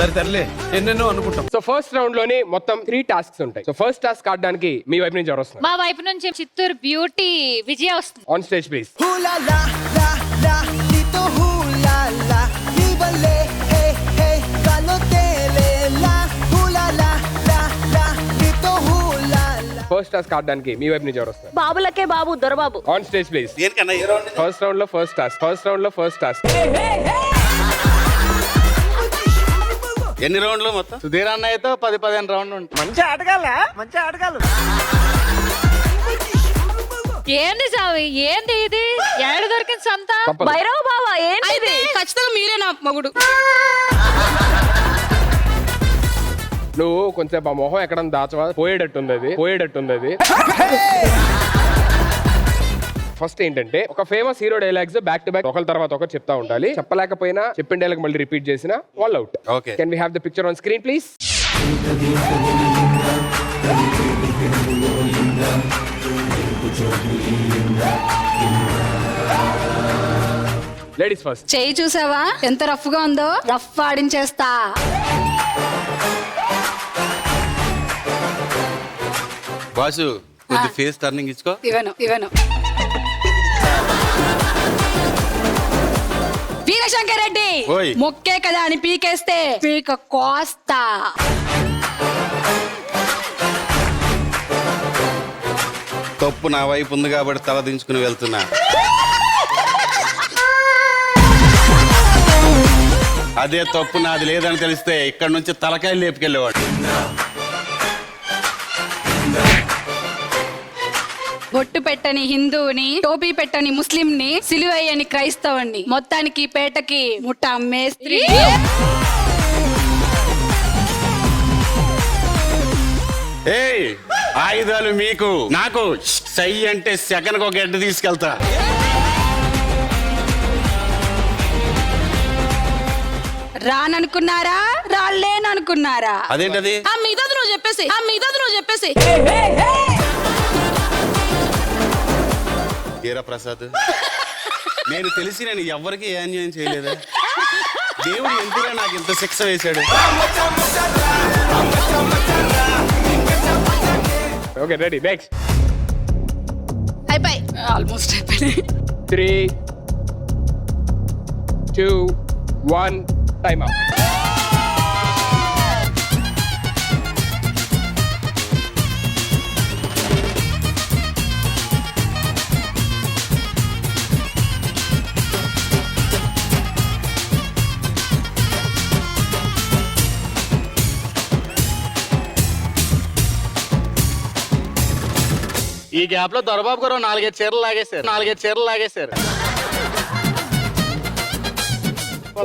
సరే తరలే ఎన్నెన్నో అనుకుంటాం. సో ఫస్ట్ రౌండ్ లోని మొత్తం 3 టాస్క్స్ ఉంటాయి. సో ఫస్ట్ టాస్క్ ఆడడానికి మీ వైపు నుంచి ఎవరు వస్తున్నారు? మా వైపు నుంచి చిత్తూరు బ్యూటీ విజయ వస్తుంది. On stage please. First task ఆడడానికి మీ వైపు నుంచి ఎవరు వస్తారు? బాబులకే బాబు దొరబాబు. On stage please. దేనికన్నా ఈ రౌండ్ ఫస్ట్ రౌండ్ లో ఫస్ట్ టాస్క్. ఎన్ని రౌండ్లు మొత్తం? సుధీర్ అన్న అయితే 10-15 రౌండ్ ఉంటుంది. మంచి ఆటగాళ్ళు. ఏంది సావి, ఏంది ఇది? ఏడు దొరికింది సంత. తప్పదు. భైరవ బావ ఏంటిది? ఖచ్చితంగా మీరే నా మగుడు. నువ్వు కొంచెం ఆ మొహం ఎక్కడ దాచవా? పోయేటట్టుంది అది. ఫస్ట్ ఏంటంటే ఒక famous hero dialogues back to back ఒకరి తర్వాత ఒకరు చెప్తా ఉండాలి. చెప్పలేకపోయినా చెప్పిన డైలాగ్ మళ్ళీ రిపీట్ చేసిన వాళ్ళు out. Okay. Can we have the picture on screen please? Ladies first. చెయ్యి చూసావా ఎంత రఫ్ గా ఉందో? రఫ్ ఆడించేస్తా. బాసు కొద్ది ఫేస్ టర్నింగ్ ఇచ్చుకో. ఇవను వీరశంకర్ రెడ్డి ఓయ్. మొక్కే కదా అని పీకేస్తే పీక కోస్తా. తప్పు నా వైపు ఉంది కాబట్టి తల దించుకుని వెళ్తున్నా. అదే తప్పు నాది లేదని తెలిస్తే ఇక్కడ నుంచి తలకాయలు లేపుకెళ్ళేవాడు. బొట్టు పెట్టని హిందువుని, టోపీ పెట్టని ముస్లింని, సిలువయ్యని క్రైస్తవుని, మొత్తానికి పేటకి ముఠా మేస్త్రి. ఏయ్ ఆయుధాలు మీకు, నాకు సై అంటే సెకండ్కి ఒక గడ్డ తీసుకెళ్తా. రాననుకున్నారా? రాలేననుకున్నారా? అదేంటది? ఆ మిగతాది నువ్వు చెప్పేసి. హీరా ప్రసాద్, నేను తెలిసి నేను ఎవరికి ఏ అన్యాయం చేయలేదా? దేవుడు ఎందుకు నాకు ఇంత శిక్ష వేశాడు? Okay ready next. అయిపోయి ఆల్మోస్ట్ అయిపోయినాయి. 3, 2, 1 టైమ్ అప్. ఈ గ్యాప్ లో దొరబాబు గారు 4-5 చీరలు లాగేశారు.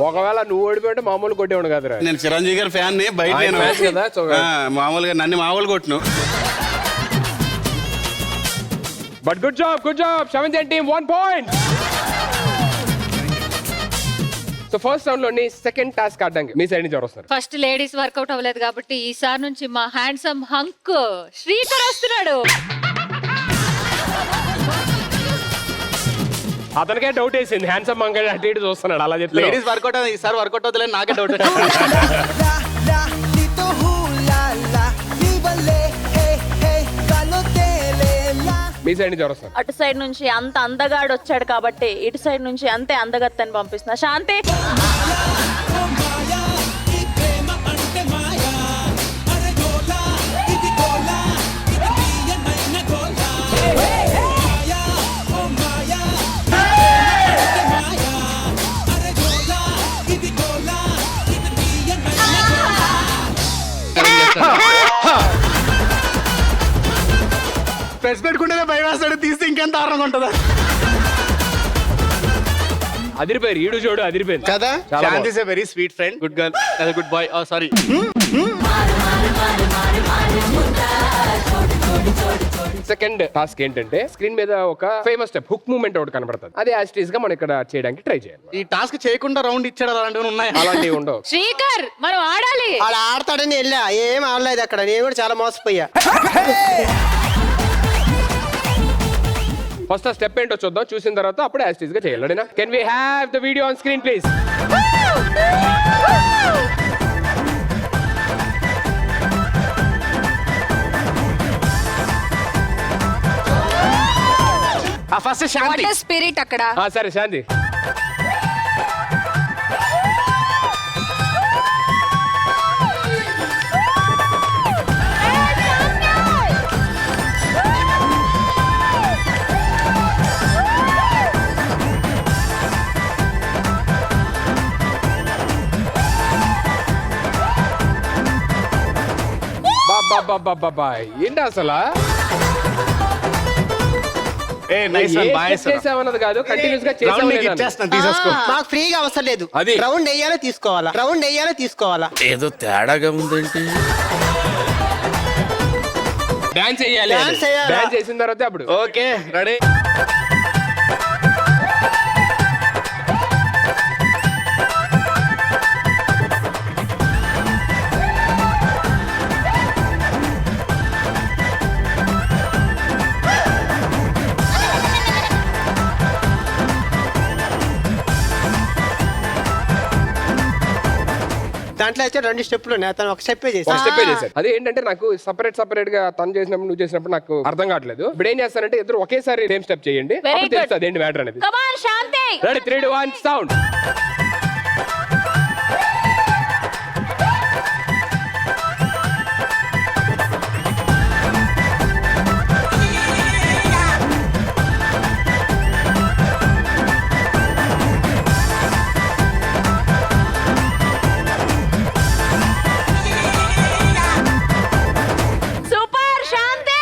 ఒకవేళ నువ్వు ఓడిపోయింటే మామూలు కొట్టేవాడు కదరా. నేను చిరంజీవి గారి ఫ్యాన్ ని బయట ఆయన నేను- fan కదా, సో- మామూలుగా నన్ను మామూలు కొట్టును. But good job 7th team 1 point. So first round లోని సెకండ్ టాస్క్ ఆడడానికి మీ సైడ్ నుంచి ఎవరు వస్తారు? ఫస్ట్ లేడీస్ వర్కౌట్ అవ్వలేదు కాబట్టి ఈసారి నుంచి మా హ్యాండ్సమ్ హంక్ శ్రీకర్ వస్తున్నాడు. అతనికే డౌట్ వేసింది, హ్యాండ్సమ్ మంగళ అటు ఇటు చూస్తున్నాడు అలా చెప్పి. లేడీస్ వర్కౌట్ ఈసారి వర్కౌట్ అవుతుంది, నాకే డౌట్. మీ సైడ్ నుంచి ఎవరు వస్తారు? అటు సైడ్ నుంచి అంత అందగాడు వచ్చాడు కాబట్టి ఇటు సైడ్ నుంచి అంతే అందగత్తని పంపిస్తున్నా. శాంతి ప్రెస్ పెట్టుకుంటేనే భయం వేస్తాడు, తీస్తే ఇంకెంత ఆరంగా ఉంటుందా అదిరిపోయారు, ఈడు చూడు అదిరిపోయింది కదా. చాలా Shanti is a very sweet friend, good girl, good boy. Sorry. Second task ఏంటంటే స్క్రీన్ మీద ఒక ఫేమస్ స్టెప్ హుక్ మూవ్మెంట్ ఒకటి కనబడుతుంది. అది యాజ్ టీజ్ గా మనం ఇక్కడ చేయడానికి ట్రై చేయాలి. ఈ టాస్క్ చేయకుండా రౌండ్ ఇచ్చాడు అలాంటివి ఉన్నాయి. అలాంటివి ఉండవు. శ్రీకర్ మనం ఆడాలి. ఆడ ఆడతాడని వెళ్ళా, ఏం ఆడలేదు అక్కడ. నేను కూడా చాలా మోసపోయా. ఫస్ట్ ఆ స్టెప్ ఏంటో చూద్దాం, చూసిన తర్వాత అప్పుడు యాజ్ టీజ్ గా చేయాలి. Can we have the video on screen please? First Shanti water spirit అక్కడ. సరే శాంతి. ఏంటి అసలు చేసామన్నది కాదు, కంటిన్యూస్ గా చేసామని. తీసేసుకో. మాకు ఫ్రీగా అవసరం లేదు, అది. రౌండ్ వేయాలో తీసుకోవాలా. ఏదో తేడాగా ఉందేంటి? డాన్స్ చేయాలి. Dance చేయాలా? డాన్స్ చేసిన తర్వాత అప్పుడు ఓకే రెడీ. దాంట్లో అయితే 2 స్టెప్లు ఉన్నాయి, అతను ఒక స్టెప్పే చేసి. స్టెప్ చేశారు. అదే ఏంటంటే నాకు సపరేట్ గా తను చేసినప్పుడు నువ్వు చేసినప్పుడు నాకు అర్థం కావట్లేదు. ఇప్పుడు ఏం చేస్తానంటే ఇద్దరు ఒకేసారి సేమ్ స్టెప్ చేయండి, అప్పుడు తెలుస్తుంది ఏంటి మ్యాటర్ అనేది. Come on, Shanti. Ready 3 2 1 sound. Super Shanti.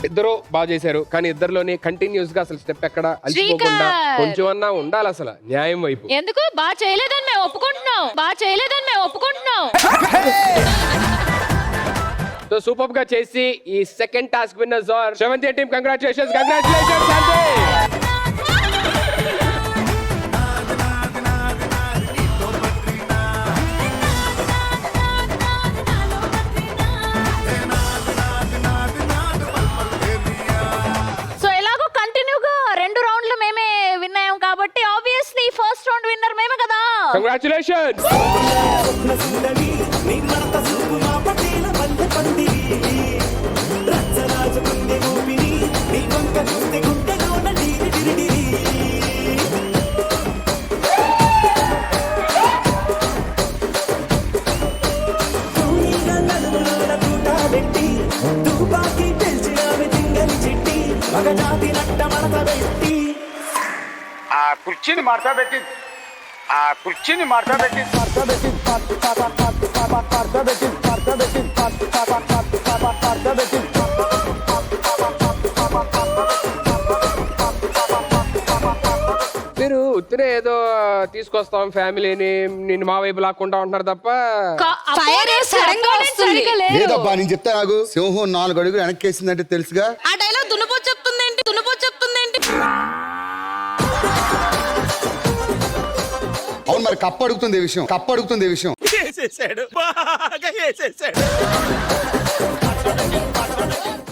ఇద్దరు బాగా చేశారు, కానీ ఇద్దరులోనే కంటిన్యూస్ గా అసలు స్టెప్ ఎక్కడ అలసిపోకుండా శ్రీకర్. కొంచెం అన్నా ఉండాలి అసలు న్యాయం వైపు. ఎందుకు బాగా చేయలేదని మేము ఒప్పుకుంటున్నాం. సో సూపర్ గా చేసి ఈ second task winners are 7th team. Congratulations Shanti. So ఎలాగో కంటిన్యూగా 2 రౌండ్లు మేమే విన్ అయ్యాం కాబట్టి ఆబ్వియస్లీ ఫస్ట్ రౌండ్ విన్నర్ మేమే కదా. కంగ్రాచులేషన్స్. కుర్చీని మార్తా పెట్టి మీరు ఉత్తినే ఏదో తీసుకొస్తాం ఫ్యామిలీని నిన్ను మా వైపు లాక్కుంటా ఉంటున్నారు తప్ప ఫైర్ సడన్ గా వస్తుంది. లేదబ్బా నేను చెప్తా నాకు సింహం 4 అడుగులు వెనక్కేసిందంటే తెలుసుగా. ఆ డైలాగ్ దున్నపోతు చెప్తుందేంటి? అవును మరి కప్పు అడుగుతుంది ఈ విషయం.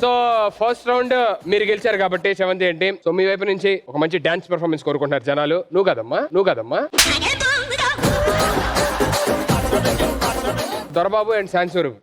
సో ఫస్ట్ రౌండ్ మీరు గెలిచారు కాబట్టి 7th టీమ్. సో మీ వైపు నుంచి ఒక మంచి డాన్స్ పెర్ఫార్మెన్స్ కోరుకుంటున్నారు జనాలు. నువ్వు కదమ్మా దొరబాబు అండ్ శాంసూరు.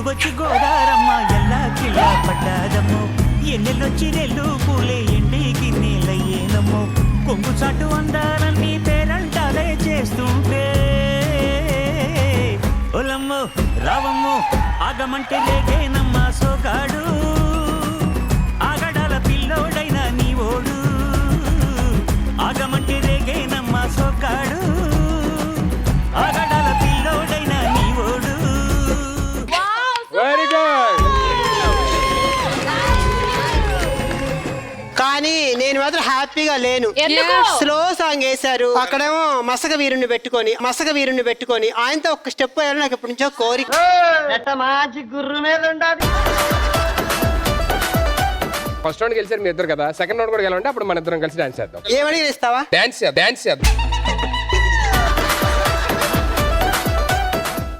వచ్చి గోదారమ్మ ఎల్లా కిల్లా పడ్డాదమ్మో ఎన్నెల్లొచ్చి నెల్లు పూలే ఎండి గిన్నెలయ్యేనమ్మో కొంగు చాటు అందాలన్నీ పేరంటాలే చేస్తుంటే ఒలమ్మో రావమ్మో ఆగమంటే లేకేనమ్మా సోగాడు ఆగడాల పిల్లోడైన నీ ఓడు ఆగమంటే రేగేనమ్మా సోగాడు ఆగడాల పిల్లోడైన నీ ఓడు. Very good. కానీ నేను మాత్రం హ్యాపీగా లేను. ఎందుకు? స్లో సాంగ్ వేశారు, అక్కడేమో మసక వీరుణ్ణి పెట్టుకొని ఆయనతో ఒక స్టెప్ వేయాలని నాకు ఎప్పటి నుంచో కోరిక. మంచి గుర్రు మీద ఉండాలి. ఫస్ట్ రౌండ్ గెలిచారు మీ ఇద్దరు కదా, సెకండ్ రౌండ్ కూడా గెలవండి, అప్పుడు మన ఇద్దరం కలిసి డాన్స్ చేద్దాం. ఏమని ఇస్తావా? డాన్స్ చేద్దాం.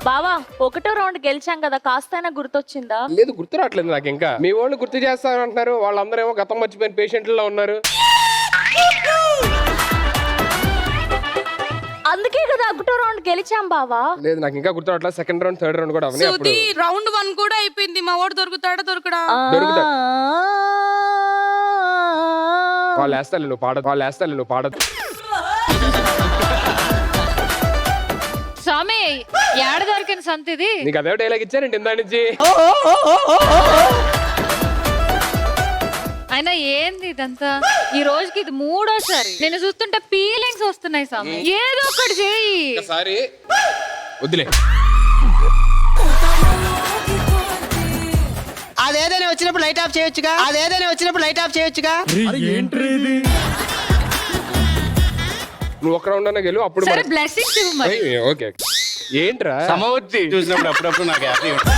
బావా 1వ రౌండ్ గెలిచాం కదా, కాస్తైనా గుర్తొచ్చిందా? లేదు, గుర్తు రావట్లేదు నాకు ఇంకా. మీ వాళ్ళు గుర్తు చేస్తారంటున్నారు, వాళ్ళందరూ ఏమో గతం మర్చిపోయిన పేషెంట్లలో ఉన్నారు. అందుకే కదా 1వ రౌండ్ గెలిచాం బావా. లేదు, నాకు ఇంకా గుర్తు రావట్లేదు. సెకండ్ రౌండ్ థర్డ్ రౌండ్ కూడా అవన్నీ అప్పుడు సుధీ రౌండ్ 1 కూడా అయిపోయింది. మా వాడు దొరుకుతాడా దొరకడా? దొరుకుతాడు. వాళ్ళు వేస్తారు, నువ్వు పాడదు. స్వామి ఏడ దొరికిన సంతిది? నీకు అదే డైలాగ్ ఇచ్చారండి ఇందా నుంచి. అయినా ఏంది ఇదంతా? ఈ రోజుకి ఇది 3వసారి. నేను చూస్తుంటే ఫీలింగ్స్ వస్తున్నాయి స్వామి, ఏదో ఒకటి చేయి. ఒకసారి వదిలే. అదేదైనా వచ్చినప్పుడు లైట్ ఆఫ్ చేయొచ్చుగా. నువ్వు ఒక రౌండ్ అన్నా గెలు, అప్పుడు సరే బ్లెస్సింగ్స్ ఇవ్వు మరి. ఓకే. ఏంట్రా సమవచ్చి చూసినప్పుడు అప్పుడప్పుడు నాకు హ్యాపీ ఉంటుంది.